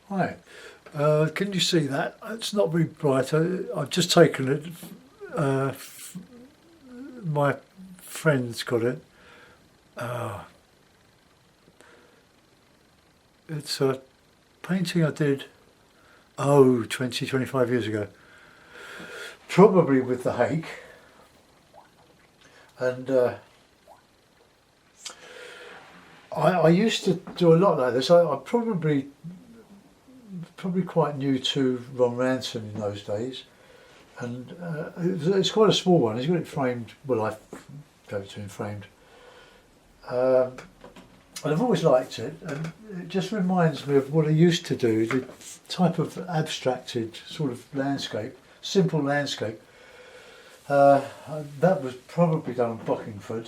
Hi, can you see that? It's not very bright. I've just taken it. Uh, my friend's got it. Uh, it's a painting I did, 25 years ago. Probably with the hake. And I used to do a lot like this. I'm probably quite new to Ron Ransom in those days, and it's quite a small one. He's got it framed. Well, I gave it to him framed, and I've always liked it. And it just reminds me of what I used to do, the type of abstracted sort of landscape, simple landscape. That was probably done on Bockingford,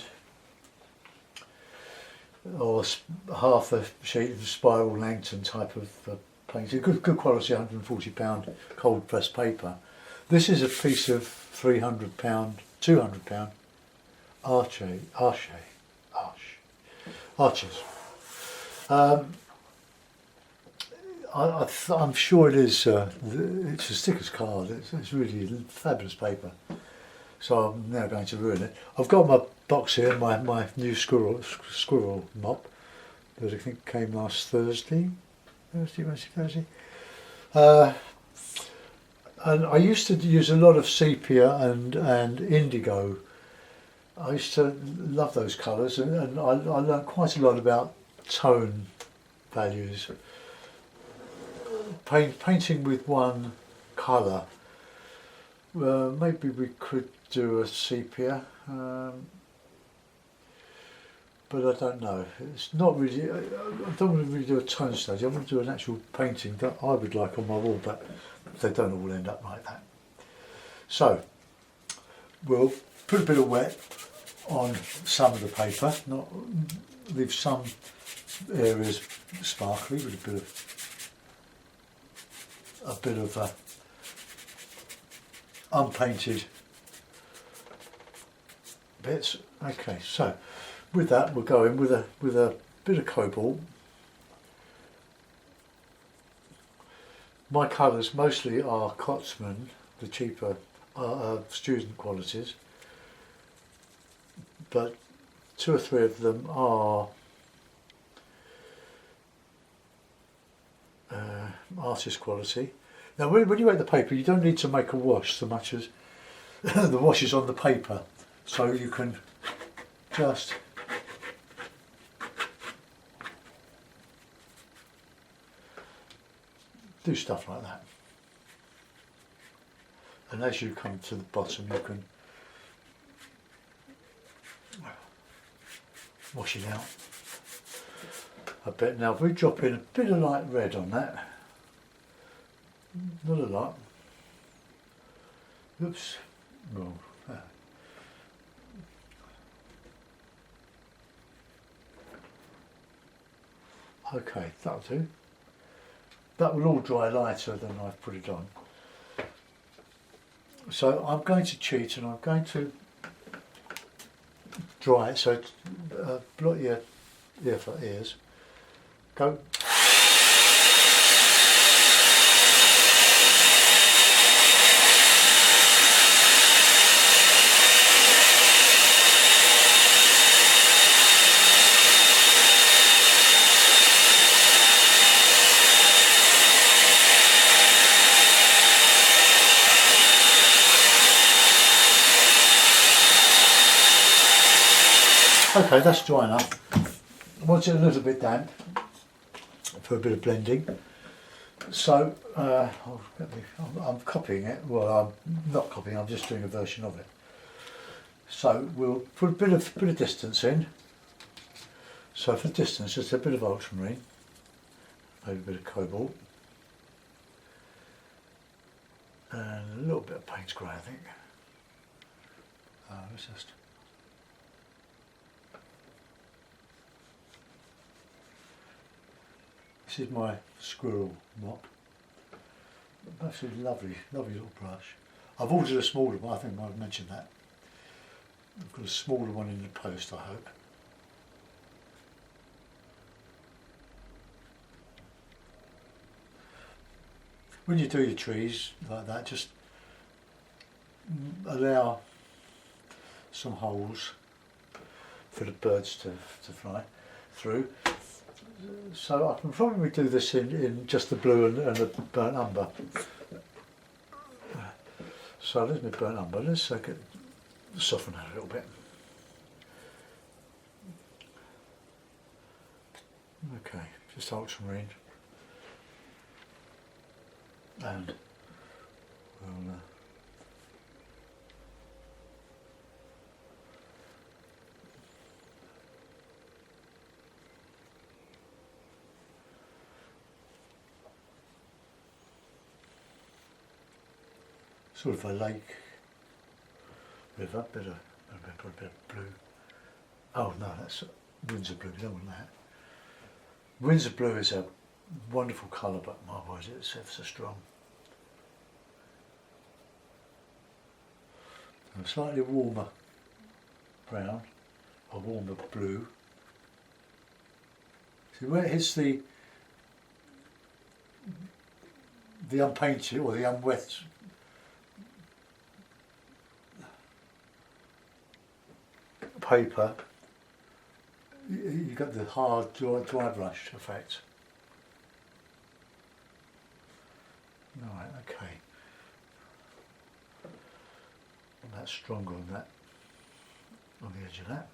or half a sheet of spiral Langton type of painting. Good quality, £140 cold pressed paper. This is a piece of £200 arches. I'm sure it is. It's a sticker's card. It's really fabulous paper. So I'm now going to ruin it. I've got my box here, my new squirrel mop that I think came last Thursday. And I used to use a lot of sepia and indigo. I used to love those colours, and I learned quite a lot about tone values. Painting with one colour. Maybe we could do a sepia, but I don't know. It's not really. I don't want to really do a tone stage. I want to do an actual painting that I would like on my wall, but they don't all end up like that. So we'll put a bit of wet on some of the paper, not leave some areas sparkly with a bit of unpainted bits. Okay, so with that we'll go in with a bit of cobalt. My colours mostly are Cotsman, the cheaper student qualities, but 2 or 3 of them are artist quality. Now when you make the paper, you don't need to make a wash so much as the wash is on the paper, so you can just do stuff like that. And as you come to the bottom, you can wash it out a bit. Now if we drop in a bit of light red on that, not a lot. Oops. Wrong. Okay, that'll do. That will all dry lighter than I've put it on. So I'm going to cheat and I'm going to dry it. So blot your ear for ears. Go. Okay, that's dry enough. I want it a little bit damp for a bit of blending. So I'm copying it. Well, I'm not copying. I'm just doing a version of it. So we'll put a bit of distance in. So for distance, just a bit of ultramarine, maybe a bit of cobalt, and a little bit of Payne's grey, I think. Let's just. This is my squirrel mop. Absolutely lovely little brush. I've ordered a smaller one, I think I might have mentioned that. I've got a smaller one in the post, I hope. when you do your trees like that, just allow some holes for the birds to fly through. So I can probably do this in just the blue and the burnt umber. So there's my burnt umber. Let's soften that a little bit. Okay, just ultramarine, and we'll sort of a lake, river, bit of blue. Oh no, that's Windsor blue. We don't want that. Windsor blue is a wonderful colour, but my word, it's ever so strong. A slightly warmer brown, a warmer blue. See where it hits the unpainted or the unwet paper, you got the hard dry brush effect. Right, okay. And that's stronger on that, on the edge of that.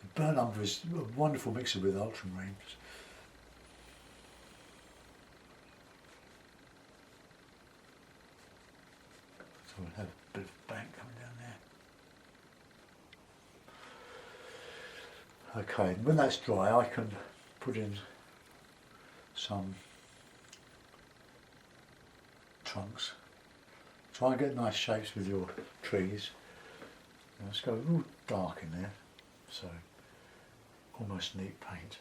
The burnt umber is a wonderful mixer with ultramarine. So we'll have a bit of bank coming down there. Okay, and when that's dry I can put in some trunks. Try and get nice shapes with your trees. And let's go a little dark in there, so almost neat paint.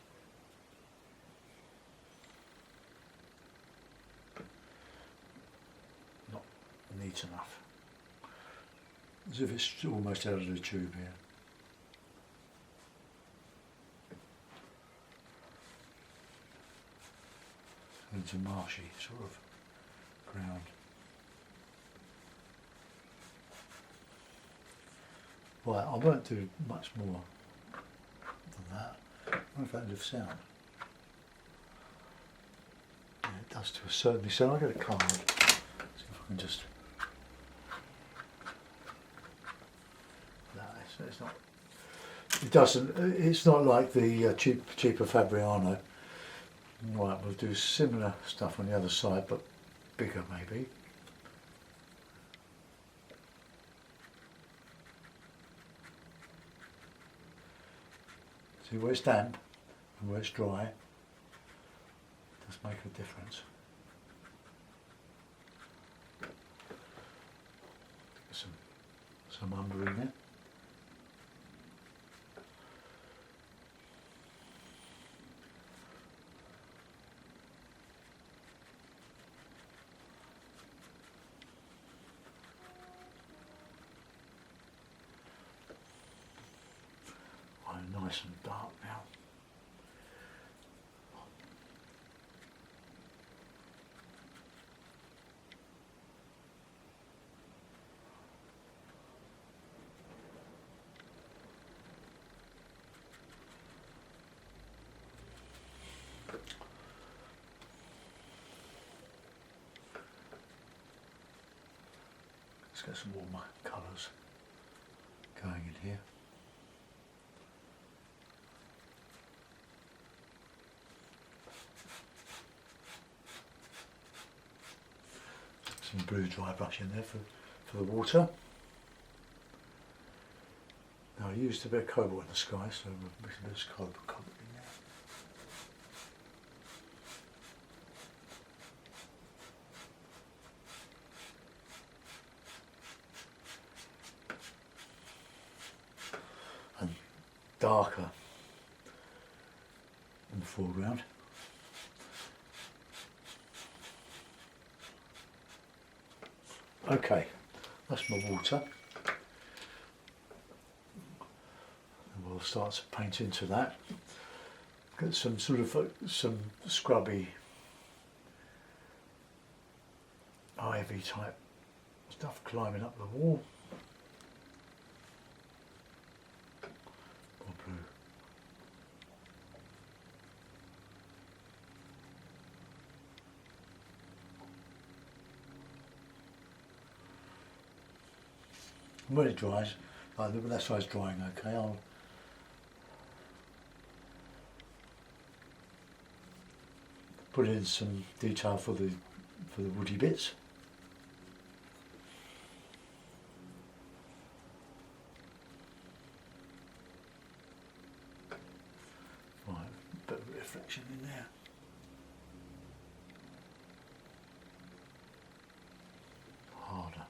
Not neat enough. As if it's almost out of the tube here. Into marshy sort of ground. Right, I won't do much more than that. I wonder if that lifts out. Yeah, it does to a certain extent. I'll get a card. See if I can just. No, it's not. It doesn't. It's not like the cheaper Fabriano. Right, we'll do similar stuff on the other side, but bigger maybe. See where it's damp and where it's dry, it does make a difference. Some umber in there. Nice and dark now. Let's get some warmer colours going in here. Some blue dry brush in there for the water. Now I used a bit of cobalt in the sky, so we'll mix a bit of cobalt in there. And darker in the foreground. Okay, that's my water. And we'll start to paint into that. Got some sort of some scrubby, ivy type stuff climbing up the wall. Or blue. When it dries, that's why it's drying okay, I'll put in some detail for the woody bits. Right, a bit of reflection in there. Harder.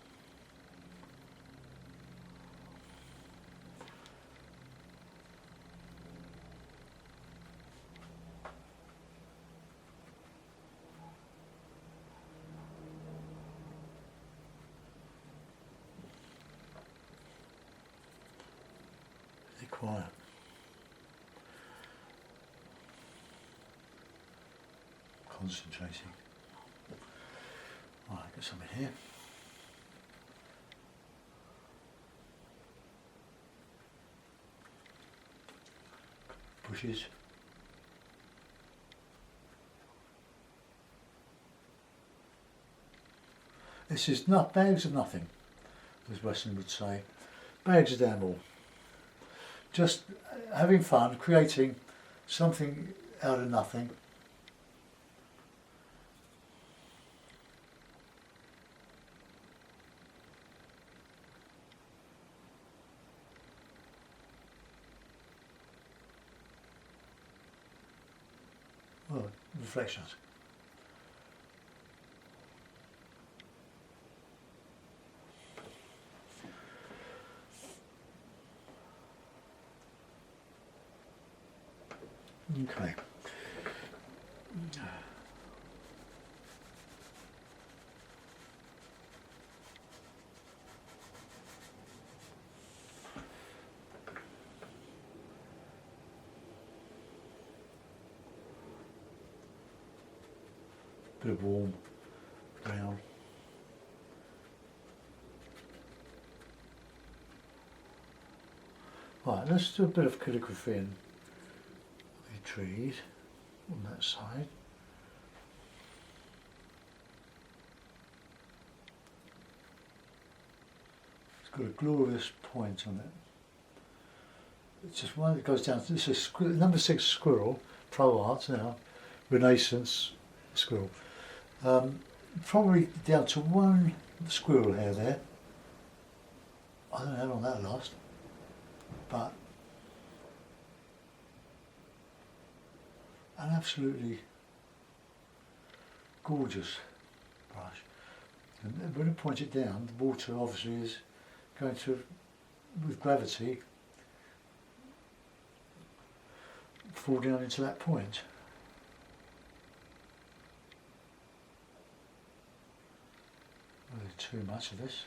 Quiet. Concentrating. Right, got some in here. Bushes. This is not bags of nothing, as Weston would say. Bags of damn all. Just having fun, creating something out of nothing. Oh, reflections. Okay. Bit of warm brown. Right, let's do a bit of calligraphy in the trees on that side. It's got a glorious point on it. It's just one that goes down. This is number 6 squirrel, pro art now, Renaissance squirrel. Probably down to one squirrel hair there. I don't know how long that'll last, but an absolutely gorgeous brush. And when I point it down, the water obviously is going to, with gravity, fall down into that point. Not too much of this.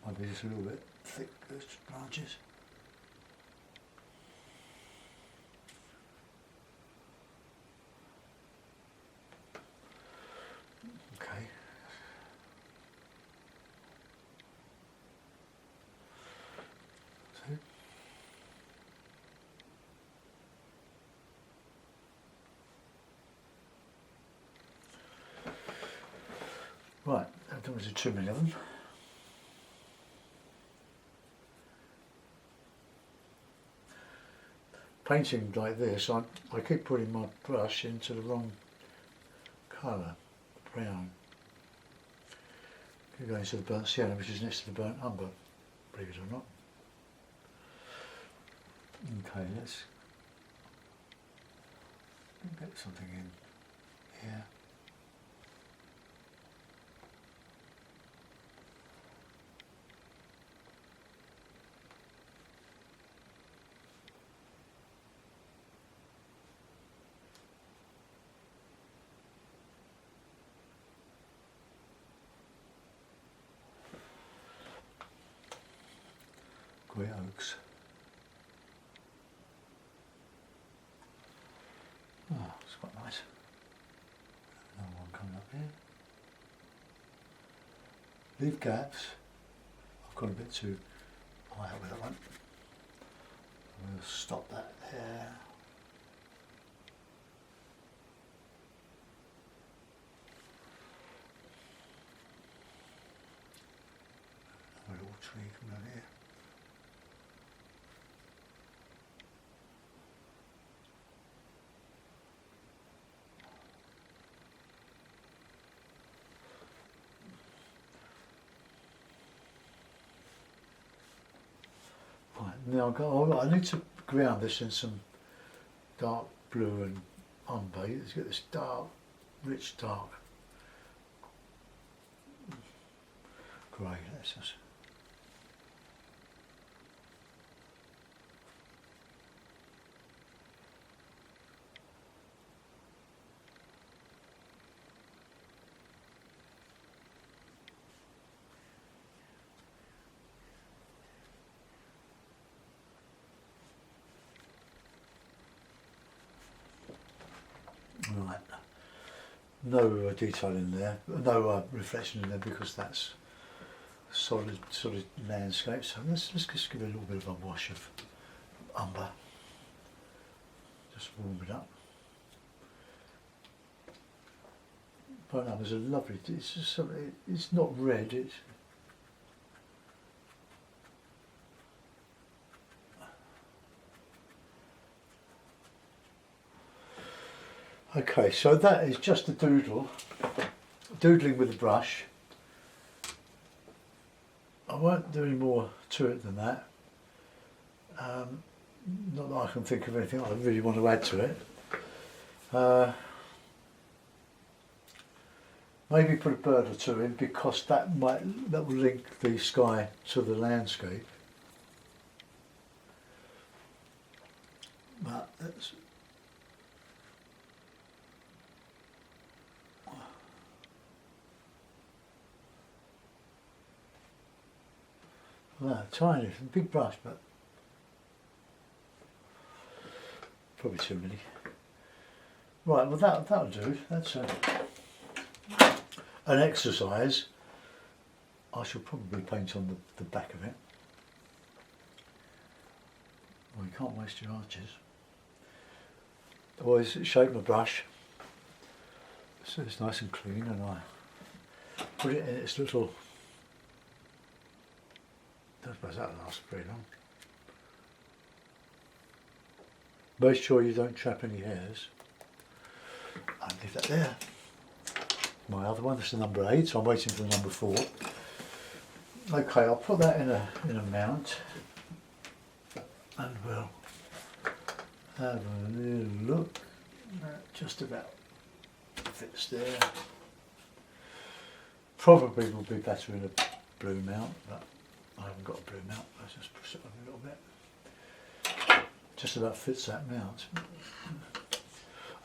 Might be just a little bit thick, those branches. Okay. So. Right, I don't want to do too many of them. Painting like this, I keep putting my brush into the wrong colour, brown. Could go into the burnt sienna, which is next to the burnt umber, believe it or not. Okay, let's get something in here. Great oaks. Oh, it's quite nice. Another one coming up here. Leave gaps. I've gone a bit too high with that one. We'll stop that there. A little tree coming out here. Now I need to ground this in some dark blue and umber. Let's get this dark, rich dark grey. That's just right. No detail in there, no reflection in there because that's solid landscape. So let's just give it a little bit of a wash of umber. Just warm it up. But no, there's a lovely. It's just it's not red. It's okay, so that is just a doodling with a brush. I won't do any more to it than that. Not that I can think of anything I really want to add to it. Maybe put a bird or two in because that will link the sky to the landscape. But that's tiny, big brush, but probably too many. Right, well that'll do. That's an exercise. I shall probably paint on the back of it. Well, you can't waste your arches. Always shape my brush so it's nice and clean, and I put it in its little. I suppose that'll last very long. Make sure you don't trap any hairs. I'll leave that there. My other one, this is number 8, so I'm waiting for the number 4. Okay, I'll put that in a mount and we'll have a little look. That just about fits there. Probably will be better in a blue mount, but I haven't got a blue mount. Let's just push it up a little bit. Just about fits that mount.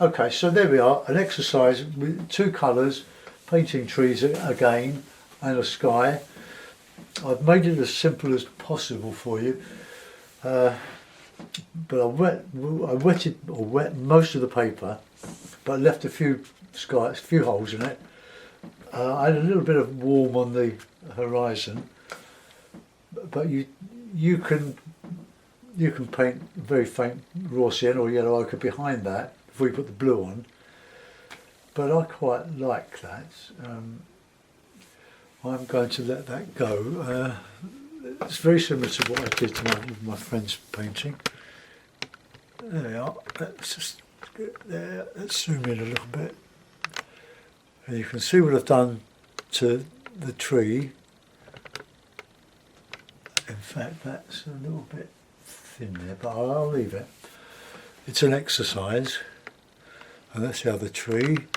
Okay, so there we are, an exercise with 2 colours, painting trees again and a sky. I've made it as simple as possible for you, but I wet most of the paper, but left a few holes in it. I had a little bit of warm on the horizon, but you can paint very faint raw sienna or yellow ochre behind that if we put the blue on. But I quite like that. I'm going to let that go. It's very similar to what I did to my friend's painting. There we are. Let's just get there. Let's zoom in a little bit. And you can see what I've done to the tree. In fact, that's a little bit thin there, but I'll leave it. It's an exercise. And that's the other tree.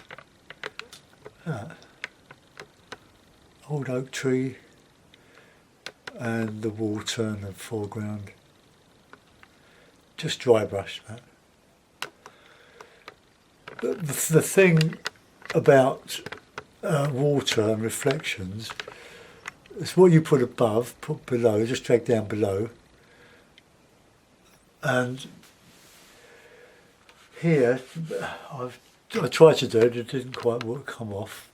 Old oak tree. And the water in the foreground. Just dry brush that. The thing about water and reflections, it's what you put above, put below, just drag down below, And here, I tried to do it, it didn't quite come off.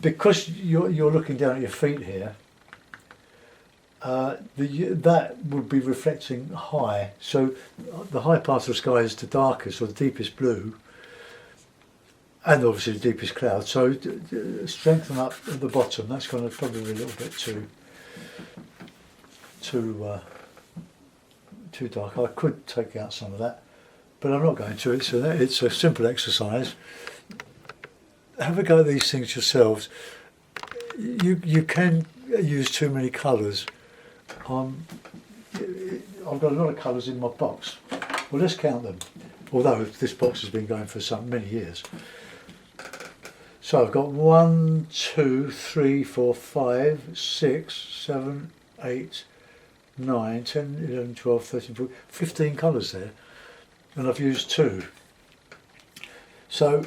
Because you're looking down at your feet here, that would be reflecting high. So the high part of the sky is the darkest or the deepest blue, and obviously the deepest cloud. So strengthen up at the bottom. That's going to probably be a little bit too dark. I could take out some of that, but I'm not going to. It's a simple exercise. Have a go at these things yourselves. You can use too many colours. I've got a lot of colours in my box. Well, let's count them. Although this box has been going for many years. So I've got 1, 2, 3, 4, 5, 6, 7, 8, 9, 10, 11, 12, 13, 14, 15 colours there, and I've used 2. So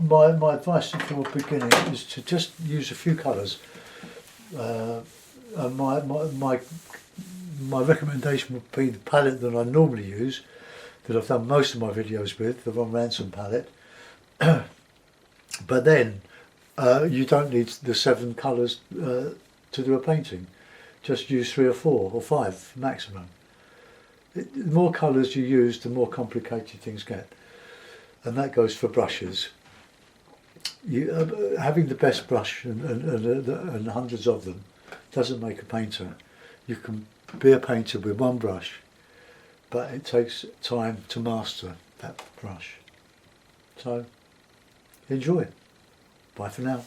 my advice for a beginning is to just use a few colours. And my recommendation would be the palette that I normally use, that I've done most of my videos with, the Ron Ransom palette. But then you don't need the 7 colours to do a painting. Just use 3 or 4 or 5 maximum. The more colours you use, the more complicated things get. And that goes for brushes. Having the best brush and hundreds of them doesn't make a painter. You can be a painter with one brush, but it takes time to master that brush. So enjoy. Bye for now.